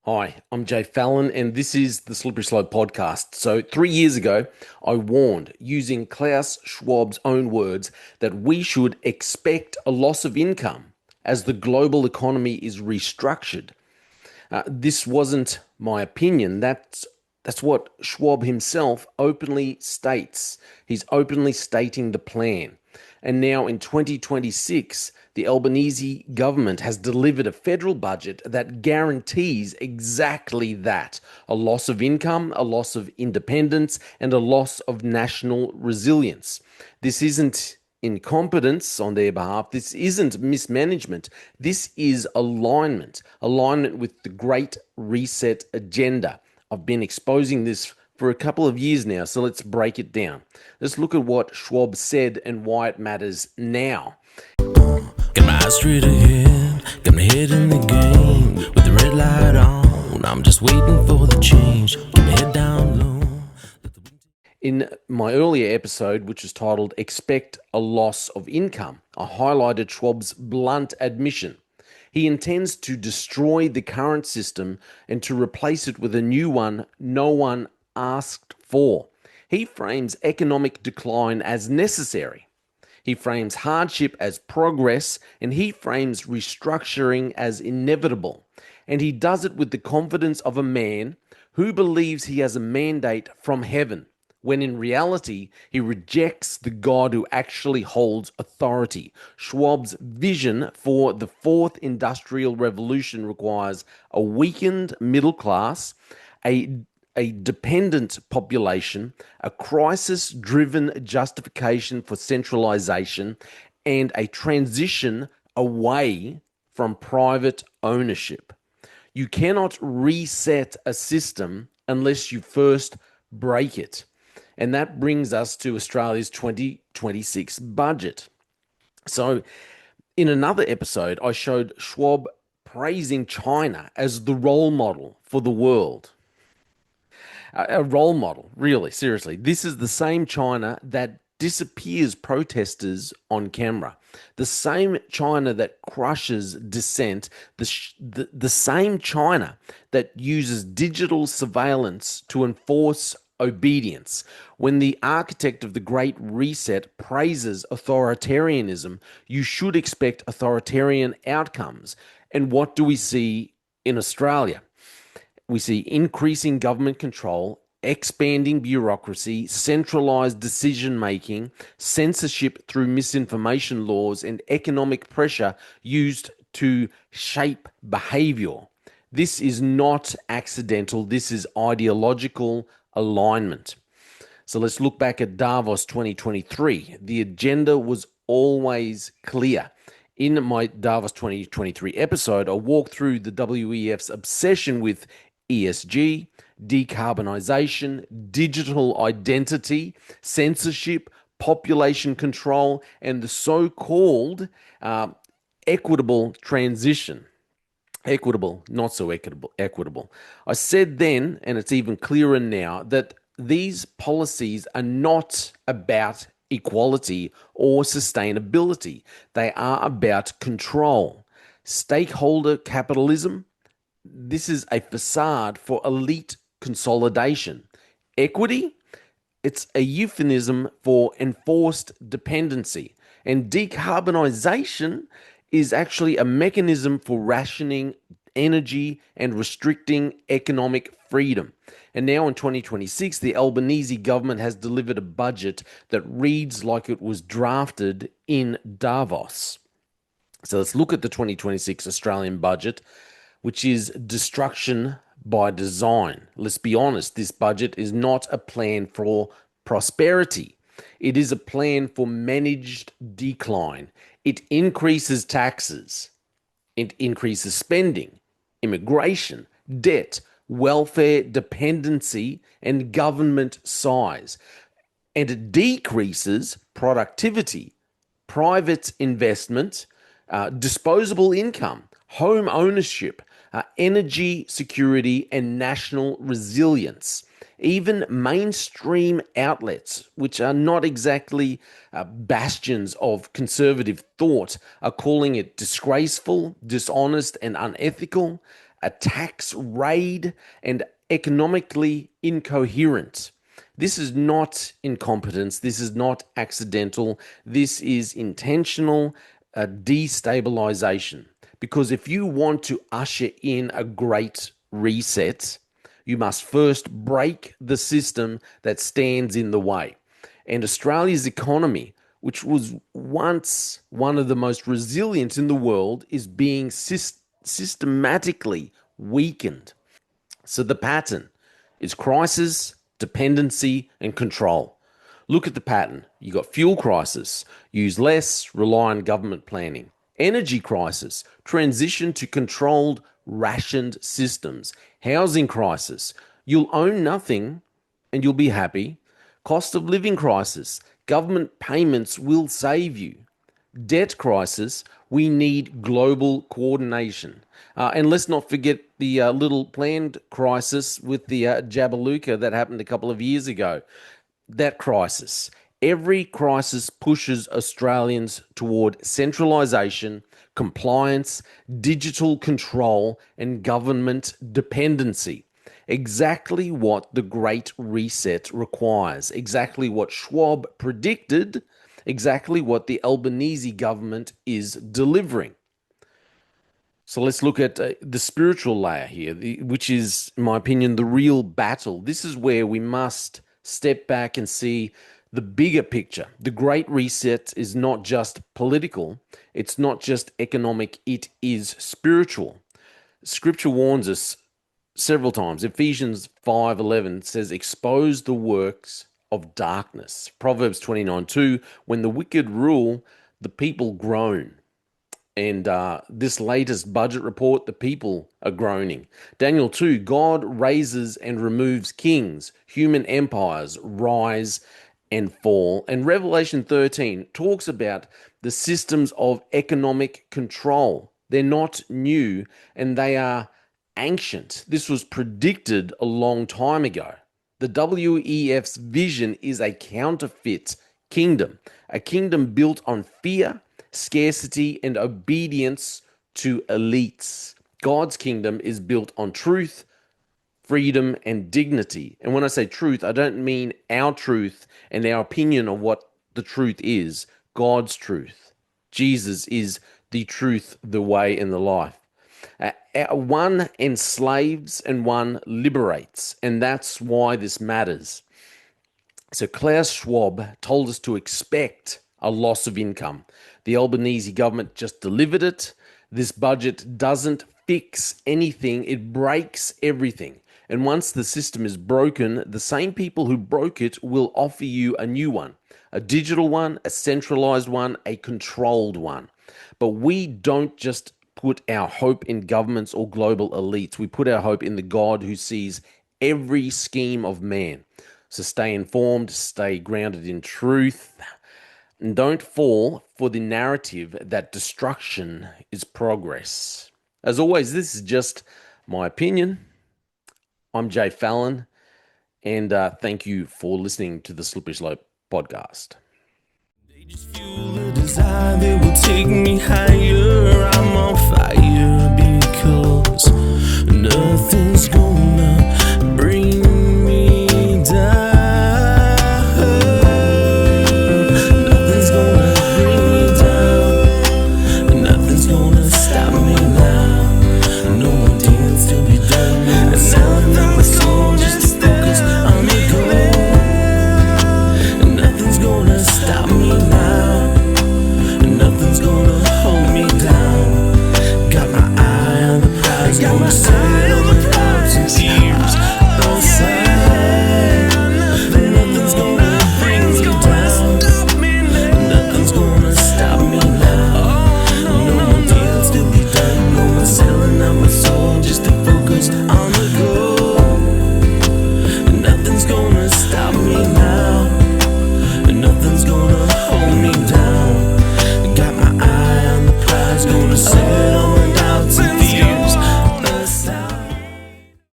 Hi, I'm Jay Fallon, and this is the Slippery Slope podcast. So, 3 years ago, I warned, using Klaus Schwab's own words, that we should expect a loss of income as the global economy is restructured. This wasn't my opinion. That's what Schwab himself openly states. He's openly stating the plan. And now in 2026, the Albanese government has delivered a federal budget that guarantees exactly that: a loss of income, a loss of independence, and a loss of national resilience. This isn't incompetence on their behalf. This isn't mismanagement. This is alignment with the Great Reset agenda. I've been exposing this for a couple of years now, so let's break it down. Let's look at what Schwab said and why it matters now. Got my eyes straight ahead, got my head in the game. With the red light on, I'm just waiting for the change. Keep my head down low. In my earlier episode, which was titled Expect a Loss of Income, I highlighted Schwab's blunt admission. He intends to destroy the current system and to replace it with a new one no one asked for. He frames economic decline as necessary. He frames hardship as progress, and he frames restructuring as inevitable. And he does it with the confidence of a man who believes he has a mandate from heaven, when in reality, he rejects the God who actually holds authority. Schwab's vision for the fourth industrial revolution requires a weakened middle class, a dependent population, a crisis driven justification for centralization, and a transition away from private ownership. You cannot reset a system unless you first break it. And that brings us to Australia's 2026 budget. So, in another episode, I showed Schwab praising China as the role model for the world. A role model, really, seriously. This is the same China that disappears protesters on camera, the same China that crushes dissent, the same China that uses digital surveillance to enforce obedience. When the architect of the Great Reset praises authoritarianism, you should expect authoritarian outcomes. And what do we see in Australia? We see increasing government control, expanding bureaucracy, centralized decision making, censorship through misinformation laws, and economic pressure used to shape behavior. This is not accidental, this is ideological alignment. So let's look back at Davos 2023. The agenda was always clear. In my Davos 2023 episode, I walked through the WEF's obsession with ESG, decarbonisation, digital identity, censorship, population control, and the so-called equitable transition. Equitable, not so equitable. I said then, and it's even clearer now, that these policies are not about equality or sustainability. They are about control. Stakeholder capitalism, this is a facade for elite consolidation. Equity, it's a euphemism for enforced dependency. And decarbonisation is actually a mechanism for rationing energy and restricting economic freedom. And now in 2026, the Albanese government has delivered a budget that reads like it was drafted in Davos. So let's look at the 2026 Australian budget, which is destruction by design. Let's be honest, this budget is not a plan for prosperity. It is a plan for managed decline. It increases taxes. It increases spending, immigration, debt, welfare dependency, and government size. And it decreases productivity, private investment, disposable income, home ownership, energy security, and national resilience. Even mainstream outlets, which are not exactly bastions of conservative thought, are calling it disgraceful, dishonest, and unethical. a tax raid, and economically incoherent. This is not incompetence. This is not accidental. This is intentional destabilization. Because if you want to usher in a great reset, you must first break the system that stands in the way. And Australia's economy, which was once one of the most resilient in the world, is being systematically weakened. So the pattern is crisis, dependency, and control. Look at the pattern. You got fuel crisis, use less, rely on government planning. Energy crisis, transition to controlled, rationed systems. Housing crisis, you'll own nothing and you'll be happy. Cost of living crisis, government payments will save you. Debt crisis, we need global coordination. And let's not forget the little planned crisis with the Jabiluka that happened a couple of years ago. That crisis. Every crisis pushes Australians toward centralisation, compliance, digital control, and government dependency. Exactly what the Great Reset requires, exactly what Schwab predicted, exactly what the Albanese government is delivering. So let's look at the spiritual layer here, which is, in my opinion, the real battle. This is where we must step back and see the bigger picture. The Great Reset is not just political, it's not just economic, it is spiritual. Scripture warns us several times. Ephesians 5:11 says, expose the works of darkness. Proverbs 29:2, when the wicked rule, the people groan. And this latest budget report, the people are groaning. Daniel 2, God raises and removes kings, human empires rise and fall. And Revelation 13 talks about the systems of economic control. They're not new and they are ancient. This was predicted a long time ago. The WEF's vision is a counterfeit kingdom, a kingdom built on fear, scarcity, and obedience to elites. God's kingdom is built on truth, freedom, and dignity. And when I say truth, I don't mean our truth and our opinion of what the truth is. God's truth. Jesus is the truth, the way, and the life. One enslaves and one liberates, and that's why this matters. So Klaus Schwab told us to expect a loss of income. The Albanese government just delivered it. This budget doesn't fix anything, it breaks everything. And once the system is broken, the same people who broke it will offer you a new one, a digital one, a centralized one, a controlled one. But we don't just put our hope in governments or global elites. We put our hope in the God who sees every scheme of man. So stay informed, stay grounded in truth, and don't fall for the narrative that destruction is progress. As always, this is just my opinion. I'm Jay Fallon, and thank you for listening to the Slippery Slope podcast. They just fuel a desire that will take me higher. I'm on fire because nothing's gonna bring me down. Nothing's gonna bring me down. Nothing's gonna stop me now. No one deals to be done. No nothing's gonna just focus on the goal. Nothing's gonna stop me now. Nothing's gonna hold me down. Got my eye on the prize. Gonna say